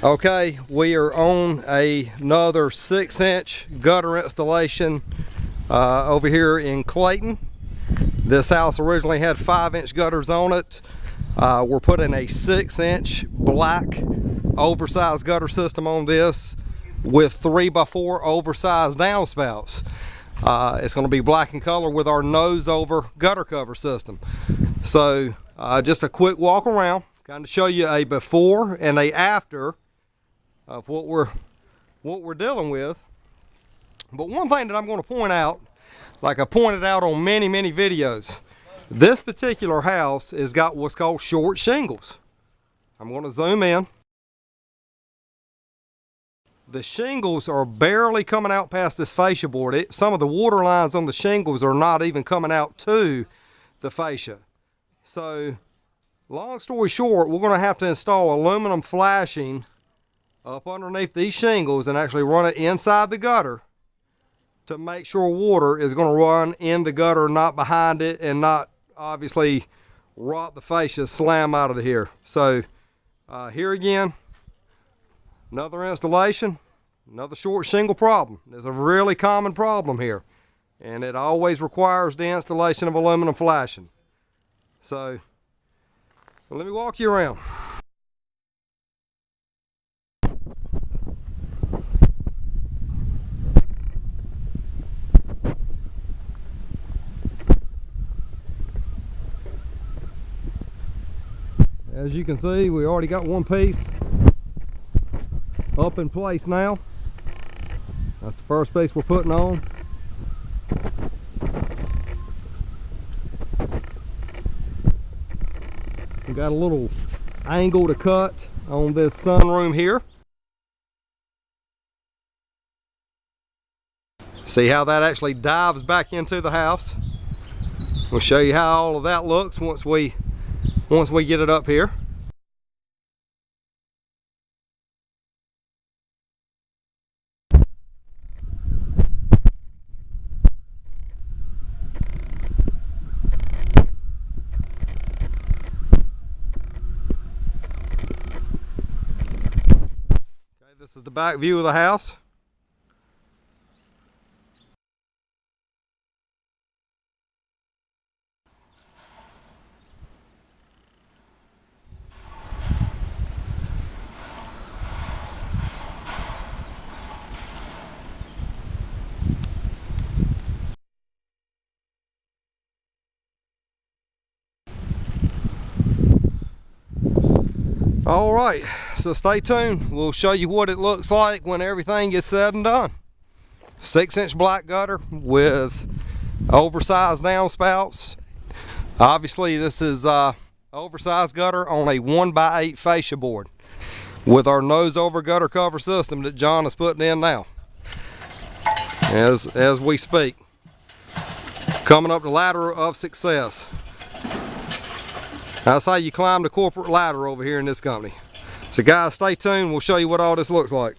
Okay, we are on another 6-inch gutter installation over here in Clayton. This house originally had 5-inch gutters on it. We're putting a 6-inch black oversized gutter system on this with 3x4 oversized downspouts. It's going to be black in color with our nose over gutter cover system. So just a quick walk around, kind of show you a before and a after of what we're dealing with. But one thing that I'm going to point out, like I pointed out on many videos, this particular house has got what's called short shingles. I'm going to zoom in. The shingles are barely coming out past this fascia board. Some of the water lines on the shingles are not even coming out to the fascia. So long story short, we're going to have to install aluminum flashing up underneath these shingles and actually run it inside the gutter to make sure water is going to run in the gutter, not behind it, and not obviously rot the fascia, slam out of here. So here again, another installation, another short shingle problem. There's a really common problem here, and it always requires the installation of aluminum flashing. So let me walk you around. As you can see, we already got one piece up in place now. That's the first piece we're putting on. We got a little angle to cut on this sunroom here. See how that actually dives back into the house. We'll show you how all of that looks once we get it up here. Okay, this is the back view of the house. All right, so stay tuned. We'll show you what it looks like when everything is said and done. 6-inch black gutter with oversized downspouts. Obviously, this is oversized gutter on a 1x8 fascia board with our nose over gutter cover system that John is putting in now as we speak. Coming up the ladder of success. That's how you climb the corporate ladder over here in this company. So guys, stay tuned. We'll show you what all this looks like.